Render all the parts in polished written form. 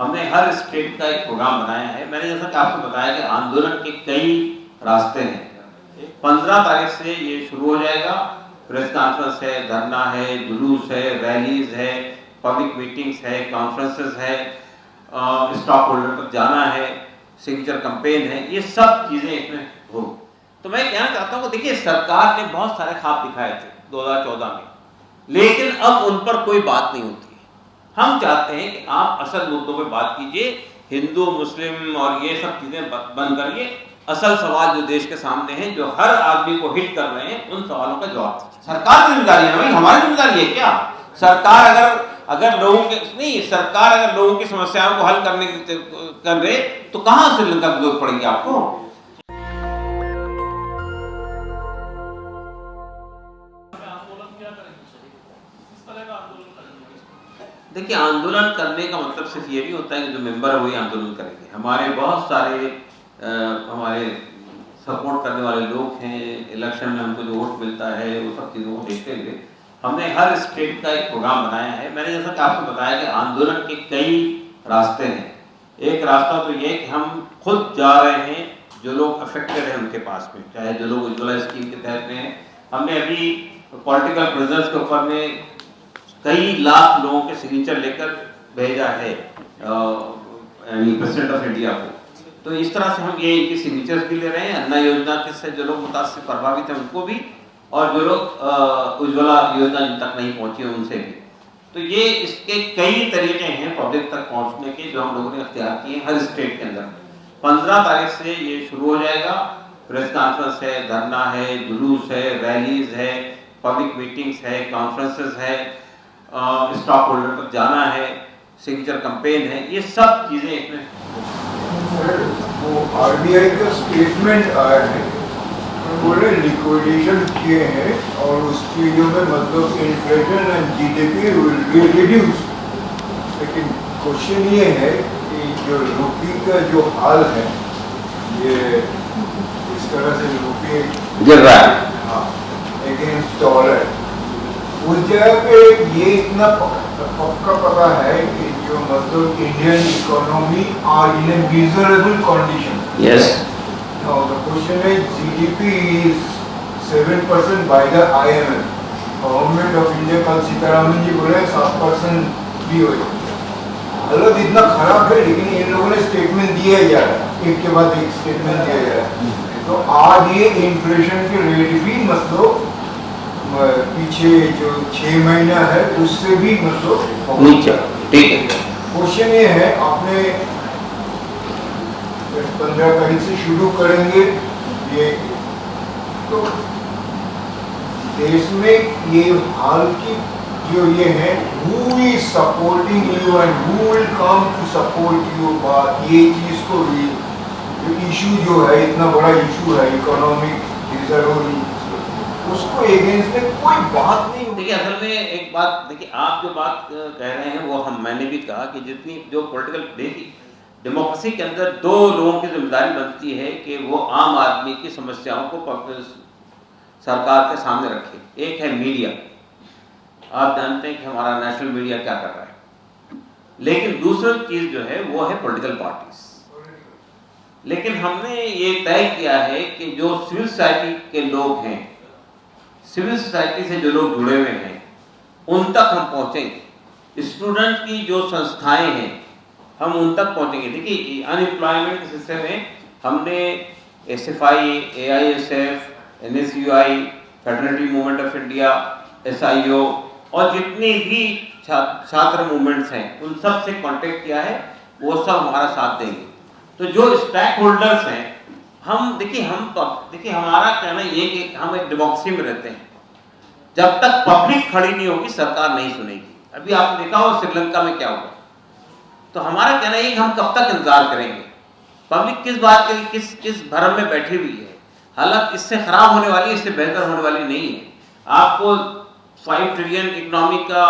हमने हर स्टेट का एक प्रोग्राम बनाया है। मैंने जैसा कि आपको बताया कि आंदोलन के कई रास्ते हैं। 15 तारीख से ये शुरू हो जाएगा। प्रेस कॉन्फ्रेंस है, धरना है, जुलूस है, रैलीज है, पब्लिक मीटिंग्स है, कॉन्फ्रेंसेस है, स्टॉक होल्डर तक जाना है, सिग्नेचर कैंपेन है, ये सब चीजें इसमें हो। तो मैं कहना चाहता हूँ कि देखिए, सरकार ने बहुत सारे ख्वाब दिखाए थे 2014 में, लेकिन अब उन पर कोई बात नहीं होती है। हम चाहते हैं कि आप असल मुद्दों पर बात कीजिए, हिंदू मुस्लिम और ये सब चीजें बंद करिए। असल सवाल जो देश के सामने हैं, जो हर आदमी को हिट कर रहे हैं, उन सवालों का जवाब दीजिए। सरकार की जिम्मेदारी है, भाई हमारी जिम्मेदारी है क्या? सरकार अगर लोगों के नहीं, सरकार अगर लोगों की समस्याओं को हल करने कर रहे, तो कहां श्रीलंका की जरूरत पड़ेगी आपको? देखिए, आंदोलन करने का मतलब सिर्फ ये नहीं होता है कि जो मेंबर है वही आंदोलन करेंगे। हमारे बहुत सारे हमारे सपोर्ट करने वाले लोग हैं, इलेक्शन में हमको जो वोट मिलता है वो सब चीज़ों को देखते हुए हमने हर स्टेट का एक प्रोग्राम बनाया है। मैंने जैसा कि आपको बताया कि आंदोलन के कई रास्ते हैं। एक रास्ता तो ये कि हम खुद जा रहे हैं, जो लोग अफेक्टेड हैं उनके पास में, चाहे जो लोग उज्ज्वला स्कीम के तहत में हैं। हमने अभी पॉलिटिकल प्रिजनर्स के ऊपर में कई लाख लोगों के सिग्नेचर लेकर भेजा है प्रेसिडेंट ऑफ इंडिया को। तो इस तरह से हम ये इनके सिग्नेचर्स भी ले रहे हैं। अन्ना योजना के से जो लोग मुतासिर प्रभावित हैं उनको भी, और जो लोग उज्ज्वला योजना जिन तक नहीं पहुंची उनसे भी। तो ये इसके कई तरीके हैं पब्लिक तक पहुंचने के, जो हम लोगों ने अख्तियार किए हर स्टेट के अंदर। 15 तारीख से ये शुरू हो जाएगा। प्रेस कॉन्फ्रेंस है, धरना है, जुलूस है, रैलीज है, पब्लिक मीटिंग्स है, कॉन्फ्रेंसेस है, स्टॉक होल्डर तक जाना है, सिग्नेचर कैंपेन है, ये सब चीजें इसमें। वो आरबीआई का स्टेटमेंट आया है, उन्होंने लिक्विडेशन किए हैं और उस चीज़ों में मतलब inflation and GDP will be reduce. लेकिन क्वेश्चन ये है कि जो रुपये का जो हाल है, ये इस तरह से रुपये गिर रहा है, हाँ, अगेंस्ट डॉलर, उस जगह पे ये इतना पक्का पता है कि जो मतलब Indian economy are in a miserable condition. Yes, now the question is GDP is 7% by the IMF। Government of India कल सीतारामन जी बोले 7% भी हो जाए। हालत इतना खराब है, लेकिन इन लोगों ने स्टेटमेंट दिया जा रहा है, एक के बाद एक स्टेटमेंट दिया जा रहा है। तो आज ये इन्फ्लेशन के रेट भी मतलब पीछे जो 6 महीना है उससे भी मतलब नीचे। ठीक है, क्वेश्चन ये है, आपने 15 तारीख से शुरू करेंगे ये, तो देश में ये हाल की जो ये है, who is supporting you and who will come to support you, बात ये चीज को भी, जो इशू जो है इतना बड़ा इशू है इकोनॉमिक, उसको एगेंस्ट में कोई बात नहीं। देखिए, असल में एक बात, देखिए आप जो बात कह रहे हैं वो मैंने भी कहा कि जितनी जो पॉलिटिकल, देखिए डेमोक्रेसी के अंदर दो लोगों की जिम्मेदारी बनती है कि वो आम आदमी की समस्याओं को सरकार के सामने रखे। एक है मीडिया, आप जानते हैं कि हमारा नेशनल मीडिया क्या कर रहा है, लेकिन दूसरी चीज जो है वो है पॉलिटिकल पार्टीज। लेकिन हमने ये तय किया है कि जो सिविल सोसाइटी के लोग हैं, सिविल सोसाइटी से जो लोग जुड़े हुए हैं, उन तक हम पहुंचेंगे। स्टूडेंट की जो संस्थाएं हैं, हम उन तक पहुंचेंगे। देखिए, अनएम्प्लॉयमेंट के सिलसिले में हमने SFI, AISF, NSUI, federative movement of India, SIO और जितनी भी छात्र मूवमेंट्स हैं, उन सब से कांटेक्ट किया है, वो सब हमारा साथ देंगे। तो जो स्टेक होल्डर्स हैं, हम देखिए हमारा कहना ये कि हम एक डेमोक्रेसी में रहते हैं। जब तक पब्लिक खड़ी नहीं होगी, सरकार नहीं सुनेगी। अभी आपने देखा हो श्रीलंका में क्या हुआ। तो हमारा कहना ये कि हम कब तक इंतजार करेंगे? पब्लिक किस बात के किस भरम में बैठी हुई है। हालत इससे खराब होने वाली है, इससे बेहतर होने वाली नहीं है। आपको 5 ट्रिलियन इकोनॉमी का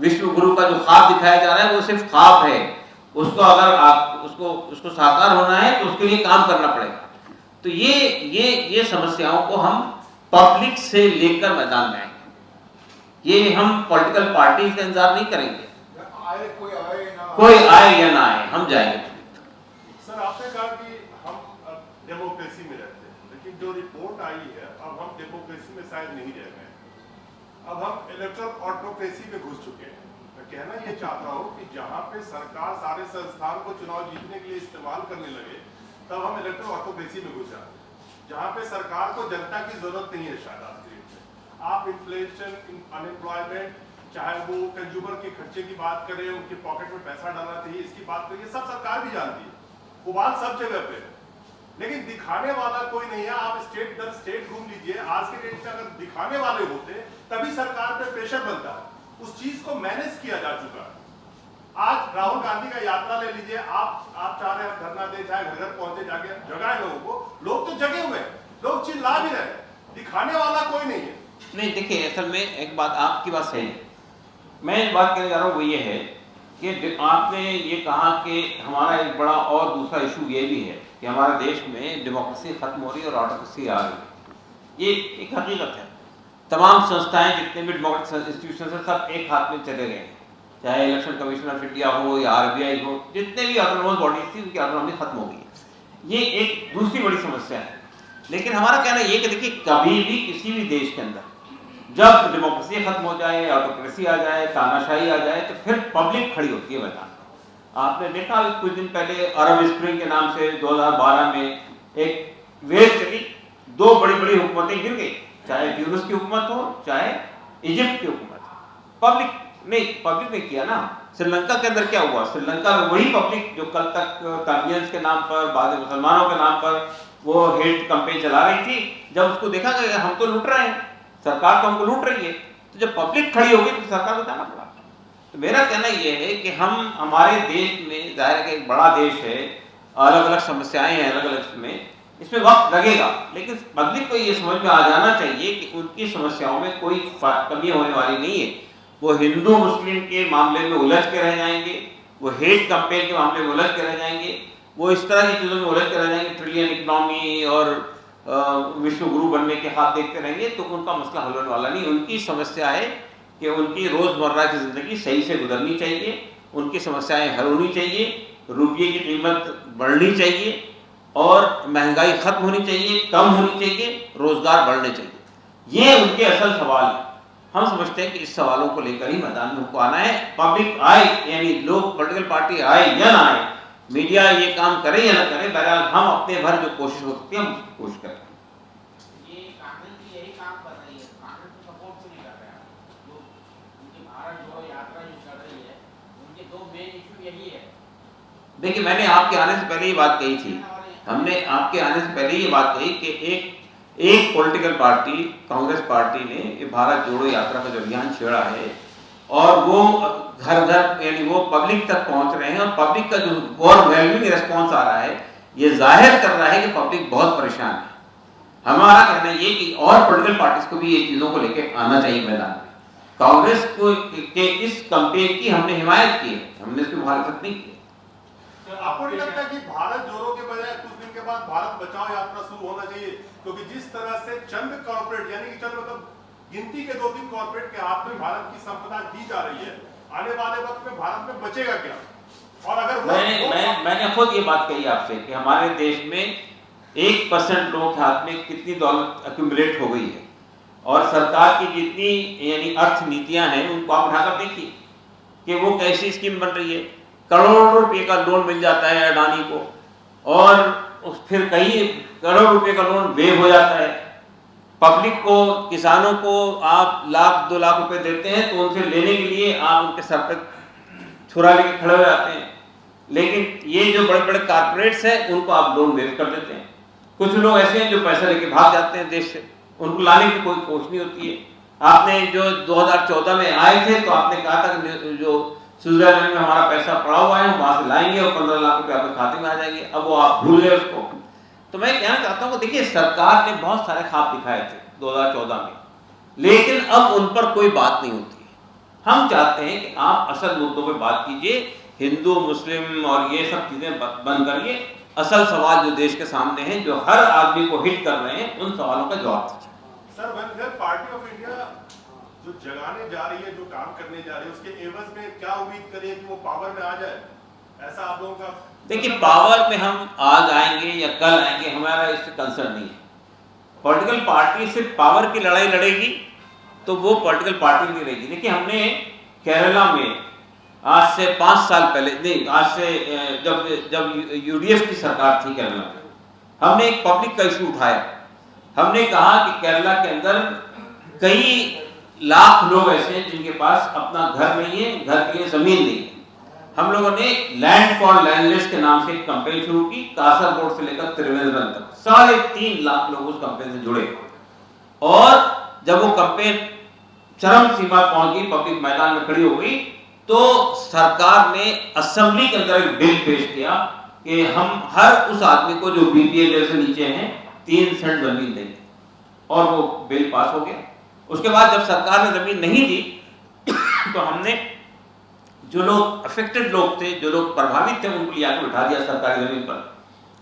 विश्व गुरु का जो ख्वाब दिखाया जा रहा है, वो सिर्फ ख्वाब है। उसको अगर आप उसको साकार होना है तो उसके लिए काम करना पड़ेगा। तो ये समस्याओं को हम पब्लिक से लेकर मैदान में आएंगे। ये हम पॉलिटिकल पार्टी का इंतजार नहीं करेंगे, कोई आए या ना आए, हम जाएंगे। सर आपने कहा कि हम डेमोक्रेसी में रहते हैं, लेकिन जो रिपोर्ट आई है अब हम डेमोक्रेसी में शायद नहीं रह गए, अब हम इलेक्टोरल ऑटोक्रेसी में घुस चुके हैं। मैं कहना ये चाहता हूँ कि जहाँ पे सरकार सारे संस्थान को चुनाव जीतने के लिए इस्तेमाल करने लगे तब हम इलेक्टोरल ऑटोक्रेसी में घुस जाते हैं, जहाँ पे सरकार को जनता की जरूरत नहीं है। शायद आज के डेट में आप इन्फ्लेशन, अनएम्प्लॉयमेंट, चाहे वो कंज्यूमर के खर्चे की बात करें, उनके पॉकेट में पैसा डालना चाहिए, इसकी बात करिए, सब सरकार भी जानती है, वो बात सब जगह पे है, लेकिन दिखाने वाला कोई नहीं है। आप स्टेट दर स्टेट घूम लीजिए, आज के डेट में अगर दिखाने वाले होते तभी सरकार पे प्रेशर बनता है, उस चीज को मैनेज किया जा चुका है। आज राहुल गांधी का यात्रा ले लीजिए, आप चाह रहे हैं धरना दे, चाहे घर घर पहुंचे, जाके जगाए लोगों को, लोग तो जगे हुए हैं, लोग चिल्ला भी रहे, दिखाने वाला कोई नहीं है। नहीं देखिए, असल में एक बात, आपकी बात सही है, मैं एक बात कहने जा रहा हूँ, वो ये है कि आपने ये कहा कि हमारा एक बड़ा और दूसरा इशू ये भी है कि हमारे देश में डेमोक्रेसी खत्म हो रही है और ऑटोक्रेसी आ रही है। ये एक हकीकत है। तमाम संस्थाएं, जितने भी डेमोक्रेटिक इंस्टीट्यूशन है, सब एक हाथ में चले गए हैं, चाहे इलेक्शन कमीशन ऑफ इंडिया हो या RBI हो, जितने भी ऑटोनोमस बॉडीज थी उनकी ऑटोनॉमी खत्म हो गई है। ये एक दूसरी बड़ी समस्या है। लेकिन हमारा कहना ये कि देखिए, कभी भी किसी भी देश के अंदर जब डेमोक्रेसी खत्म हो जाए, ऑटोक्रेसी आ जाए, तानाशाही आ जाए, तो फिर पब्लिक खड़ी होती है मैदान में। आपने देखा कुछ दिन पहले अरब स्प्रिंग के नाम से 2012 में एक वेव चली, दो बड़ी बड़ी हुकूमतें गिर गई, चाहे ट्यूनिस की हुकूमत हो, चाहे इजिप्ट की हुकूमत। पब्लिक ने किया ना। श्रीलंका के अंदर क्या हुआ? श्रीलंका में वही पब्लिक जो कल तक टर्बियंस के नाम पर, बाद मुसलमानों के नाम पर वो हेट कैंपेन चला रही थी, जब उसको देखा गया हम तो लूट रहे हैं, सरकार तो हमको लूट रही है, तो जब पब्लिक खड़ी होगी तो सरकार को जाना पड़ा। तो मेरा कहना यह है कि हम, हमारे देश में जाहिर है कि एक बड़ा देश है, अलग अलग समस्याएं हैं, अलग अलग में, इसमें वक्त लगेगा, लेकिन पब्लिक को ये समझ में आ जाना चाहिए कि उनकी समस्याओं में कोई कमी होने वाली नहीं है। वो हिंदू मुस्लिम के मामले में उलझ के रह जाएंगे, वो हेट कैंपेन के मामले में उलझ के रह जाएंगे, वो इस तरह की चीज़ों में उलझ के रह जाएंगे, ट्रिलियन इकोनॉमी और विश्व गुरु बनने के हाथ देखते रहेंगे, तो उनका मसला हल होने वाला नहीं। उनकी समस्या है कि उनकी रोज़मर्रा की ज़िंदगी सही से गुजरनी चाहिए, उनकी समस्याएं हल होनी चाहिए, रुपये की कीमत बढ़नी चाहिए और महंगाई खत्म होनी चाहिए, कम होनी चाहिए, रोज़गार बढ़ने चाहिए। ये उनके असल सवाल है। हम समझते हैं कि इस सवालों को लेकर ही मैदान में उनको आना है। पब्लिक आए, यानी लोग, पॉलिटिकल पार्टी आए या ना आए, मीडिया ये काम करे या ना करे, बहरहाल हम अपने भर जो कोशिश हो सकती है हम कोशिश करें। ये कांग्रेस की यही काम कर रही है, कांग्रेस को सपोर्ट क्यों नहीं कर रहे हैं? जो उनकी भारत जोड़ो यात्रा जो चल रही है, उनके दो मेन इशू यही है। देखिए, मैंने आपके आने से पहले ये बात कही थी, हमने आपके आने से पहले ये बात कही कि एक पॉलिटिकल पार्टी, कांग्रेस पार्टी ने ये भारत जोड़ो यात्रा का जो अभियान छेड़ा है और वो घर घर, यानी वो पब्लिक तक पहुंच रहे हैं, और पब्लिक का जो ओवरवेलमिंग रिस्पॉन्स आ रहा है, ये जाहिर कर रहा है कि पब्लिक बहुत परेशान है। हमारा कहना ये कि और पॉलिटिकल पार्टीज को भी ये चीजों को लेकर आना चाहिए मैदान में। कांग्रेस को के इस कैंपेन की हमने हिमायत की है, हमने इसकी मुखालफत नहीं की। आपको नहीं लगता कि भारत जोड़ो के बजाय कुछ दिन के बाद भारत बचाओ यात्रा शुरू होना चाहिए? क्योंकि जिस तरह से चंद कॉर्पोरेट, यानी कि चंद मतलब गिनती के 2-3 कॉर्पोरेट के हाथ में भारत की संपदा दी जा रही है, आने वाले वक्त में भारत में बचेगा क्या? और अगर मैंने खुद ये बात कही आपसे कि हमारे देश में 1% लोगों के हाथ में कितनी दौलत एक्यूमुलेट हो गई है, और सरकार की जितनी यानी अर्थ नीतियां हैं उनको आप उठाकर देखिए कि वो कैसी स्कीम बन रही है। करोड़ों रुपए का लोन मिल जाता है अडानी को, और फिर कई करोड़ रुपए का लोन वेव हो जाता है। पब्लिक को, किसानों को आप 1-2 लाख रुपए देते हैं तो उनसे लेने के लिए आप उनके सर पर छुरा लेके खड़े हो जाते हैं, लेकिन ये जो बड़े बड़े कारपोरेट्स हैं उनको आप लोन वेव कर देते हैं। कुछ लोग ऐसे हैं जो पैसा लेके भाग जाते हैं देश से, उनको लाने की कोई कोशिश नहीं होती है। आपने जो 2014 में आए थे तो आपने कहा था कि जो स्विट्जरलैंड में हमारा पैसा पड़ा हुआ है वहां से लाएंगे और 15 लाख रुपए आपके खाते में आ जाएंगे, अब वो आप भूल गए उसको। तो मैं कहना चाहता हूँ कि देखिए, सरकार ने बहुत सारे ख्वाब दिखाए थे 2014 में, लेकिन अब उन पर कोई बात नहीं होती है। हम चाहते हैं कि आप असल मुद्दों पर बात कीजिए, हिंदू मुस्लिम और ये सब चीजें बंद करिए, असल सवाल जो देश के सामने हैं, जो हर आदमी को हिट कर रहे हैं, उन सवालों का जवाब दीजिए। Sir, welfare party of India जो जगाने जा रही है, जो काम करने जा रही है, उसके एवज में क्या उम्मीद करें कि वो पावर में आ जाए? ऐसा आप लोगों का? देखिए, पावर में हम आज आएंगे या कल आएंगे, हमारा इससे कंसर्न नहीं है। पॉलिटिकल पार्टी सिर्फ पावर की लड़ाई लड़ेगी तो वो पॉलिटिकल पार्टी नहीं रहेगी। देखिए, हमने केरला में आज से 5 साल पहले, नहीं, आज से जब यूडीएफ की सरकार थी केरला में, हमने एक पब्लिक का इशू उठाया। हमने कहा कि केरला के अंदर कई लाख लोग ऐसे हैं जिनके पास अपना घर नहीं है, घर के लिए जमीन नहीं है। हम लोगों ने लैंड फॉर लैंडलेस के नाम से एक कैंपेन शुरू की, कासरगोड से लेकर त्रिवेंद्रम तक 3.5 लाख लोग उस कैंपेन से जुड़े। और जब वो कैंपेन चरम सीमा पहुंच गई, पब्लिक मैदान में खड़ी हो गई, तो सरकार ने असेंबली के अंदर एक बिल पेश किया कि हम हर उस आदमी को जो बीपीएल से नीचे हैं 3 सेंट जमीन देंगे, और वो बिल पास हो गया। उसके बाद जब सरकार ने जमीन नहीं दी तो हमने जो लोग अफेक्टेड लोग थे, जो लोग प्रभावित थे, उनको लिया के बिठा दिया सरकारी जमीन पर,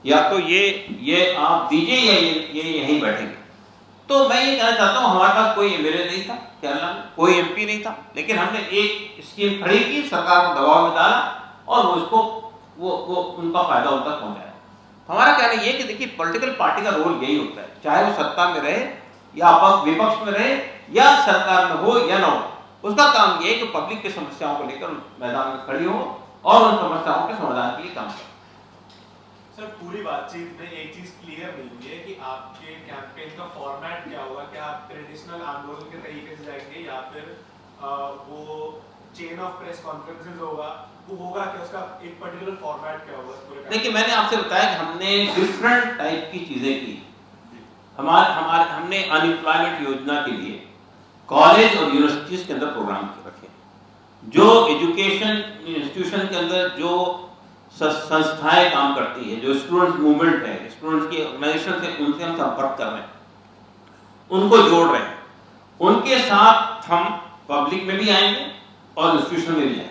या तो ये आप दीजिए या ये यहीं बैठेंगे। तो मैं ये कहना चाहता हूँ, हमारे पास कोई एमएलए नहीं था केरला में, कोई एमपी नहीं था, लेकिन हमने एक स्कीम खड़ी की, सरकार को दबाव में डाला और वो उसको वो उनका फायदा उन तक पहुंचाया। हमारा कहना ये कि देखिए, पॉलिटिकल पार्टी का रोल यही होता है, चाहे वो सत्ता में रहे या विपक्ष में रहे या सरकार में हो या न हो, उसका काम ये है कि पब्लिक की समस्याओं को लेकर मैदान में खड़ी हो और उन समस्याओं के समाधान के लिए काम करे। सर, पूरी बातचीत में एक चीज क्लियर नहीं है कि आपके कैंपेन का फॉर्मेट क्या होगा। क्या आप ट्रेडिशनल आंदोलन के तरीके से जाएंगे या फिर वो चेन ऑफ प्रेस कॉन्फ्रेंसेस होगा, वो होगा क्या? उसका एक पर्टिकुलर फॉर्मेट क्या होगा? देखिए, मैंने आपसे बताया कि हमने डिफरेंट टाइप की चीजें की। हमने अनएम्प्लॉयमेंट योजना के लिए कॉलेज और यूनिवर्सिटीज के अंदर प्रोग्राम रखे, जो एजुकेशन इंस्टीट्यूशन के अंदर जो संस्थाएं काम करती है, जो स्टूडेंट मूवमेंट है, स्टूडेंट्स की ऑर्गेनाइजेशन से, उनसे हम संपर्क कर रहे हैं, उनको जोड़ रहे हैं। उनके साथ हम पब्लिक में भी आएंगे और इंस्टीट्यूशन में भी आएंगे।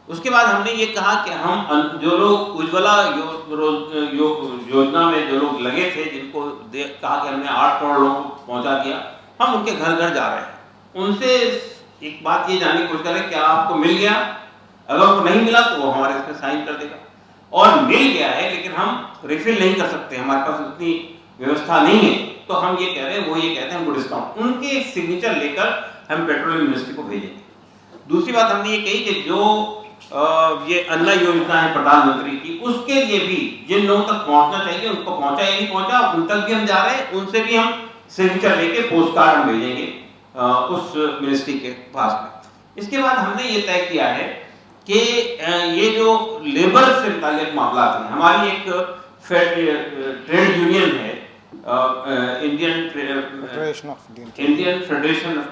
उसके बाद हमने ये कहा कि हम जो लोग उज्ज्वला योजना में जो लोग लगे थे, जिनको कहा कि हमने 8 करोड़ लोगों को पहुंचा दिया, हम उनके घर घर जा रहे हैं। उनसे एक बात ये जानने की कोशिश करें क्या आपको मिल गया, अगर वो नहीं मिला तो वो हमारे इसमें साइन कर देगा, और मिल गया है लेकिन हम रिफिल नहीं कर सकते, हमारे पास उतनी व्यवस्था नहीं है, तो हम ये कह रहे हैं, वो ये कहते हैं हमको डिस्काउंट, उनके सिग्नेचर लेकर हम पेट्रोलियम मिनिस्ट्री को भेजेंगे। दूसरी बात हमने ये कही कि जो ये अन्न योजना है प्रधानमंत्री की, उसके लिए भी जिन लोगों तक पहुंचना चाहिए उनको पहुंचा या नहीं पहुंचा, उन तक भी हम जा रहे हैं, उनसे भी हम सिग्नेचर लेके पोस्ट कार्ड हम भेजेंगे उस मिनिस्ट्री के पास में। इसके बाद हमने ये तय किया है कि ये जो लेबर से मुताल्लिक मामला है, हमारी एक ट्रेड यूनियन है, Indian federation of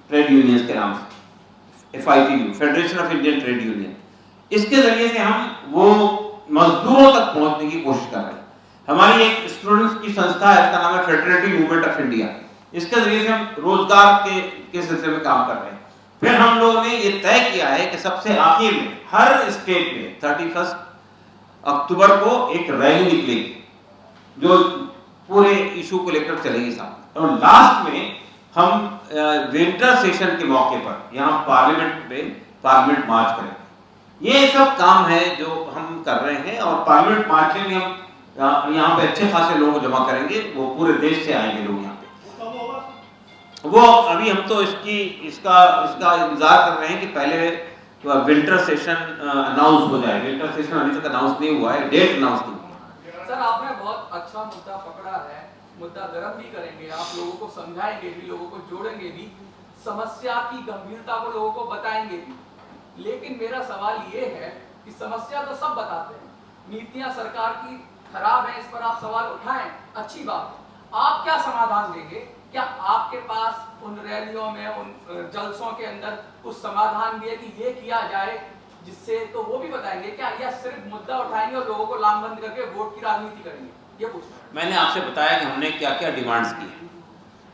trade unions के नाम से, FITU, federation of Indian trade union, इसके जरिए से हम वो मजदूरों तक पहुंचने की कोशिश कर रहे हैं। हमारी एक स्टूडेंट्स की संस्था है, इसका नाम है फेडरेटिव मूवमेंट ऑफ इंडिया, इसके जरिए से हम रोजगार के सिलसिले में काम कर रहे हैं। फिर हम लोगों ने ये तय किया है कि सबसे आखिर में हर स्टेट में 31 अक्टूबर को एक रैली निकलेगी जो पूरे इशू को लेकर चलेगी साथ, और लास्ट में हम विंटर सेशन के मौके पर यहाँ पार्लियामेंट मार्च करेंगे। ये सब काम है जो हम कर रहे हैं, और पार्लियामेंट मार्च में हम यहाँ पे अच्छे खासे लोग जमा करेंगे, वो पूरे देश से आएंगे लोग यहाँ पे। वो अभी हम तो इसका इंतजार कर रहे हैं कि पहले विंटर सेशन अनाउंस हो जाए। विंटर सेशन अभी तक अनाउंस नहीं हुआ है, डेट अनाउंस नहीं हुआ है। सर, आपने बहुत अच्छा मुद्दा पकड़ा है, मुद्दा गर्म भी करेंगे, आप लोगों को समझाएंगे भी, लोगों को जोड़ेंगे भी, समस्या की गंभीरता को लोगों को बताएंगे भी। लेकिन मेरा सवाल ये है कि समस्या तो सब बताते हैं, नीतियां सरकार की खराब है, इस पर आप सवाल उठाएं, अच्छी बात है, आप क्या समाधान देंगे? क्या आपके पास उन रैलियों में, उन जलसों के अंदर कुछ समाधान भी है कि ये किया जाए जिससे, तो वो भी बताएंगे क्या, या सिर्फ मुद्दा उठाएंगे और लोगों को लामबंद करके वोट की राजनीति करेंगे? ये पूछना। मैंने आपसे बताया कि हमने क्या क्या डिमांड्स की है।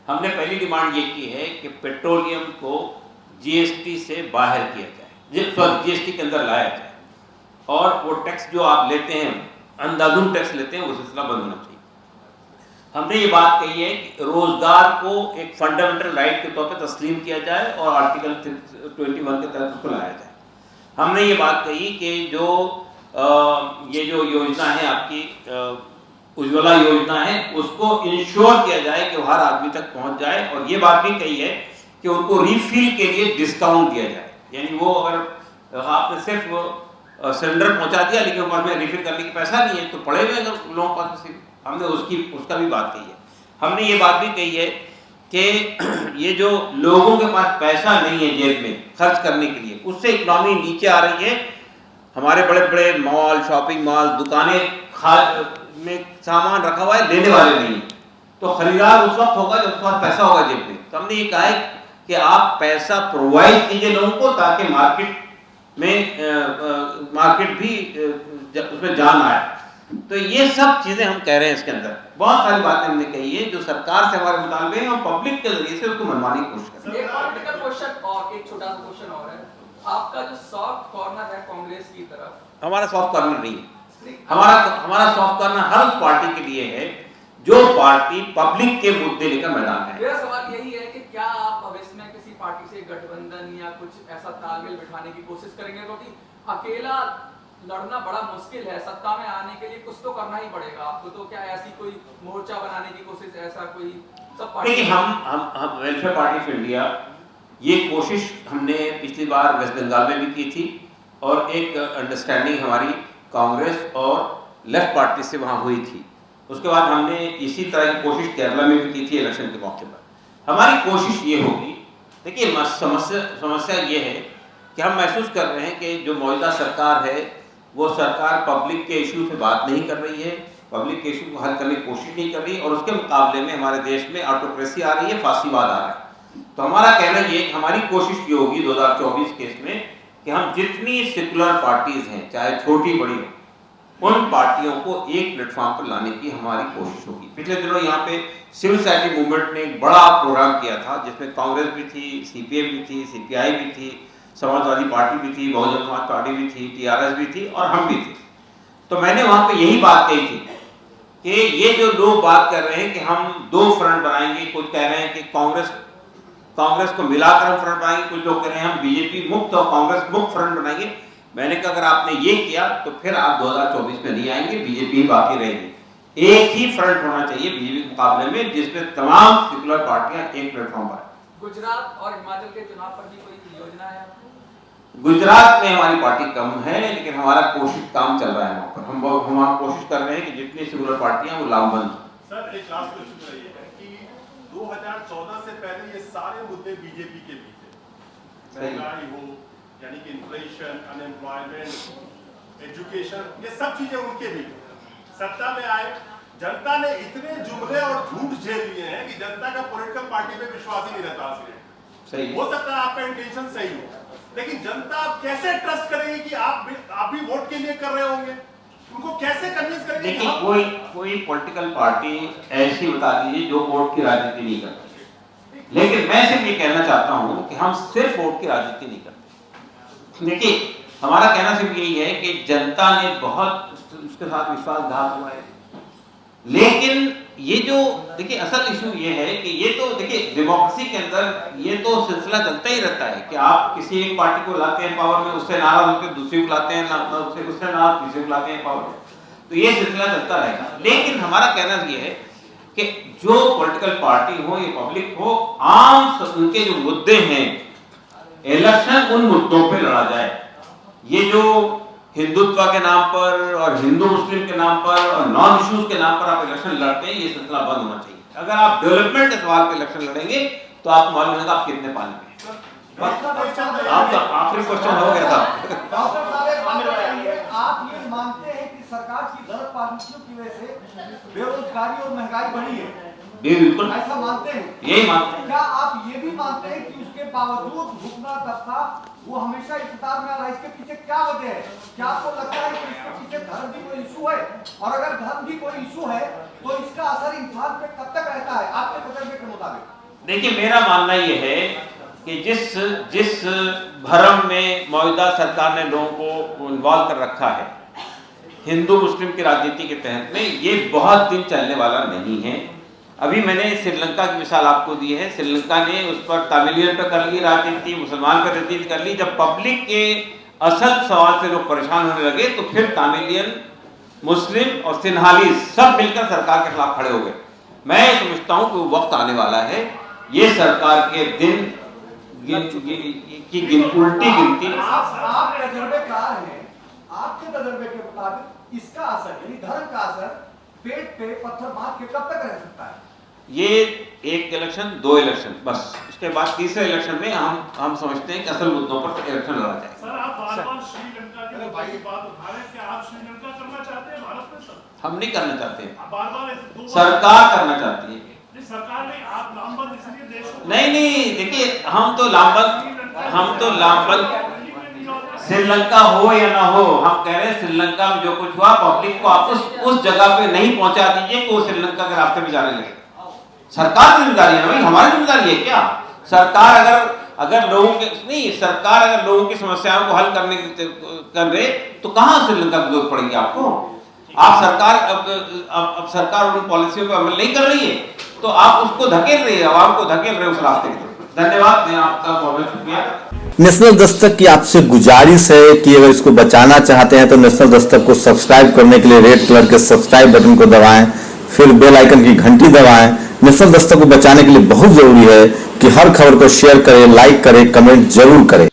हमने पहली डिमांड ये की है कि पेट्रोलियम को GST से बाहर किया जाए, GST के अंदर लाया जाए, और वो टैक्स जो आप लेते हैं, अंधाधुंध टैक्स लेते हैं, वो सिलसिला बंद होना चाहिए। हमने ये बात कही है कि रोजगार को एक फंडामेंटल राइट के तौर पे तस्लीम किया जाए और आर्टिकल 21 के तहत उसको लाया जाए। हमने ये बात कही कि जो ये जो योजना है आपकी उज्ज्वला योजना है, उसको इंश्योर किया जाए कि वो हर आदमी तक पहुंच जाए। और ये बात भी कही है कि उनको रिफिल के लिए डिस्काउंट दिया जाए, यानी वो अगर आपने सिर्फ सिलेंडर पहुंचा दिया लेकिन ऊपर में रिफिल करने की पैसा नहीं है तो पड़े हुए लोगों के पास, हमने उसका भी बात कही है। हमने ये बात भी कही है कि ये जो लोगों के पास पैसा नहीं है जेब में खर्च करने के लिए, उससे इकोनॉमी नीचे आ रही है। हमारे बड़े बड़े मॉल, शॉपिंग मॉल, दुकानें में सामान रखा हुआ है, लेने वाले नहीं, तो खरीदार उस वक्त होगा जब उसके पास पैसा होगा जेब में। तो हमने ये कहा है कि आप पैसा प्रोवाइड कीजिए लोगों को, ताकि मार्केट भी उसमें जान आए। तो ये सब चीजें हम कह रहे हैं। इसके अंदर बहुत सारी बातें हमने कही है जो सरकार से हमारे मुतालबे हैं और पब्लिक के जरिए से उसको मनवाने की कोशिश कर रहे हैं। एक पॉलिटिकल क्वेश्चन और एक छोटा सा क्वेश्चन और है, आपका जो सॉफ्ट कॉर्नर है कांग्रेस की तरफ, हमारा सॉफ्ट कॉर्नर नहीं है। हमारा सॉफ्ट कॉर्नर हर उस पार्टी के लिए है जो पार्टी पब्लिक के मुद्दे लेकर मैदान में है। मेरा सवाल यही है कि क्या आप भविष्य में किसी पार्टी से गठबंधन या कुछ ऐसा तालमेल बिठाने की कोशिश करेंगे, क्योंकि अकेला लड़ना बड़ा मुश्किल है, सत्ता में आने के लिए कुछ तो करना ही पड़ेगा आपको। तो क्या ऐसी कोई मोर्चा बनाने की कोशिश, ऐसा कोई सब पार्टी? देखिए, हम वेलफेयर पार्टी ऑफ इंडिया ये कोशिश हमने पिछली बार वेस्ट बंगाल में भी की थी और एक अंडरस्टैंडिंग हमारी कांग्रेस और लेफ्ट पार्टी से वहाँ हुई थी। उसके बाद हमने इसी तरह की कोशिश केरला में भी की थी इलेक्शन के मौके पर। हमारी कोशिश ये होगी, देखिए समस्या ये है कि हम महसूस कर रहे हैं कि जो मौजूदा सरकार है वो सरकार पब्लिक के इशू से बात नहीं कर रही है, पब्लिक के इशू को हल करने की कोशिश नहीं कर रही, और उसके मुकाबले में हमारे देश में ऑटोक्रेसी आ रही है, फासीवाद आ रहा है। तो हमारा कहना ये, हमारी कोशिश ये होगी 2024 के इसमें कि हम जितनी सेकुलर पार्टीज हैं, चाहे छोटी बड़ी हो, उन पार्टियों को एक प्लेटफॉर्म पर लाने की हमारी कोशिश होगी। पिछले दिनों यहाँ पे सिविल सोसाइटी मूवमेंट ने एक बड़ा प्रोग्राम किया था जिसमें कांग्रेस भी थी, सीपीएम भी थी, सीपीआई भी थी, समाजवादी पार्टी भी थी, बहुजन समाज पार्टी भी थी, टीआरएस भी थी और हम भी थे। तो मैंने वहाँ पे यही बात कही थी कि ये जो लोग बात कर रहे हैं कि हम दो फ्रंट बनाएंगे, कुछ कह रहे हैं कि कांग्रेस को मिलाकर हम फ्रंट बनाएंगे, कुछ लोग कह रहे हैं हम बीजेपी मुक्त और कांग्रेस मुक्त फ्रंट बनाएंगे। मैंने कहा अगर आपने ये किया तो फिर आप 2024 में नहीं आएंगे, बीजेपी ही बाकी रहेगी। एक ही फ्रंट होना चाहिए बीजेपी के मुकाबले में, जिसमें तमाम सेकुलर पार्टियां एक प्लेटफॉर्म पर। गुजरात और हिमाचल के चुनाव पर भी कोई योजना है? गुजरात में हमारी पार्टी कम है, लेकिन हमारा कोशिश काम चल रहा है वहाँ पर। हम वहाँ कोशिश कर रहे हैं कि जितनी सेकुलर पार्टियां वो लामबंद। सर एक लास्ट क्वेश्चन ये है कि 2014 से पहले ये सारे मुद्दे बीजेपी के भी थे, महंगाई हो, यानी कि इन्फ्लेशन, अनएम्प्लॉयमेंट, एजुकेशन, ये सब चीजें उनके भी। सत्ता में आए, जनता ने इतने जुमले और झूठ झेल लिए हैं कि जनता का पॉलिटिकल पार्टी में विश्वास ही नहीं रहता आज के डेट। हो सकता है आपका इंटेंशन सही हो, लेकिन जनता आप कैसे ट्रस्ट करेगी कि आप भी वोट के लिए कर रहे होंगे? उनको कैसे कन्विंस करेंगे? देखिए, कोई पॉलिटिकल पार्टी ऐसी बता दीजिए जो वोट की राजनीति नहीं करती, लेकिन मैं सिर्फ ये कहना चाहता हूँ कि हम सिर्फ वोट की राजनीति नहीं करते। देखिए, हमारा कहना सिर्फ यही है कि जनता ने बहुत उसके साथ विश्वासघात हुआ है, लेकिन ये जो देखिए असल इशू ये है कि ये तो देखिए डेमोक्रेसी के अंदर ये तो सिलसिला चलता ही रहता है कि आप किसी एक पार्टी को लाते हैं पावर में, उससे नाराज होकर दूसरी को लाते हैं, उससे नाराज तीसरी को लाते हैं पावर में, तो ये सिलसिला चलता रहेगा। लेकिन हमारा कहना ये है कि जो पॉलिटिकल पार्टी हो या पब्लिक हो, आम उनके जो मुद्दे हैं, इलेक्शन उन मुद्दों पे लड़ा जाए। ये जो हिंदुत्व के नाम पर और हिंदू मुस्लिम के नाम पर और नॉन इश्यूज के नाम पर आप इलेक्शन लड़ते हैं, ये सिलसिला बंद होना चाहिए। अगर आप डेवलपमेंट के सवाल पे इलेक्शन लड़ेंगे तो आपको मालूम होगा आप कितने पानी में। आपका आखिरी क्वेश्चन हो गया था। डॉक्टर साहब, आप ये मानते हैं कि सरकार की गलत पॉलिसियों की वजह से बेरोजगारी और महंगाई बढ़ी है? बिल्कुल ऐसा मानते हैं? यही मानते हैं। क्या आप ये भी मानते हैं कि उसके बावजूद झुकना तबका वो हमेशा इख्तियार में आ रहा है? इसके पीछे क्या वजह है? क्या आपको लगता है कि इसके पीछे धर्म भी कोई इशू है? और अगर धर्म भी कोई इशू है तो इसका असर इंसान पे कब तक रहता है आपके तजर्बे के मुताबिक? देखिए, मेरा मानना यह है कि जिस भरम में मौजूदा सरकार ने लोगों को इन्वॉल्व कर रखा है हिंदू मुस्लिम की राजनीति के तहत में, ये बहुत दिन चलने वाला नहीं है। अभी मैंने श्रीलंका की मिसाल आपको दी है। श्रीलंका ने उस पर तमिलियन पर कर ली राजनीति, मुसलमान पर राजनीति कर ली। जब पब्लिक के असल सवाल से लोग परेशान होने लगे तो फिर तामिलियन, मुस्लिम और सिन्हाली सब मिलकर सरकार के खिलाफ खड़े हो गए। मैं समझता हूं कि वो वक्त आने वाला है, ये सरकार के दिन की उल्टी गिनती। आप तजर्बेकार हैं, आपके तजर्बे के मुताबिक इसका असर यानी धर्म का असर पेट पे पत्थर मार के कब तक रह सकता है? ये एक इलेक्शन, 2 इलेक्शन, बस उसके बाद तीसरे इलेक्शन में हम समझते हैं कि असल मुद्दों पर इलेक्शन लड़ा जाए। सर आप बार-बार श्रीलंका की बात उठा रहे हैं, क्या आप श्रीलंका करना चाहते हैं भारत में? सर हम नहीं करना चाहते, बार-बार सरकार करना चाहती है। नहीं सरकार नहीं, आप लामबंद इसलिए देश को नहीं देखिए, हम तो लामबंद श्रीलंका हो या ना हो, हम कह रहे हैं श्रीलंका में जो कुछ हुआ पब्लिक को आप उस जगह पे नहीं पहुंचा दीजिए कि वो श्रीलंका के रास्ते पे जाने लगे। सरकार की जिम्मेदारी है ना भाई, हमारी जिम्मेदारी है क्या? सरकार अगर लोगों के नहीं, सरकार अगर लोगों की समस्याओं को हल करने कर रहे तो कहां श्रीलंका की जरूरत पड़ेगी आपको? आप सरकार अब सरकार उन पॉलिसियों पर अमल नहीं कर रही है तो आप उसको धकेल रही है, आवाम को धकेल रहे उस रास्ते की तरफ। धन्यवाद, मैं आपका बहुत बहुत शुक्रिया। नेशनल दस्तक की आपसे गुजारिश है कि अगर इसको बचाना चाहते हैं तो नेशनल दस्तक को सब्सक्राइब करने के लिए रेड कलर के सब्सक्राइब बटन को दबाएं, फिर बेल आइकन की घंटी दबाएं। नेशनल दस्तक को बचाने के लिए बहुत जरूरी है कि हर खबर को शेयर करें, लाइक करें, कमेंट जरूर करें।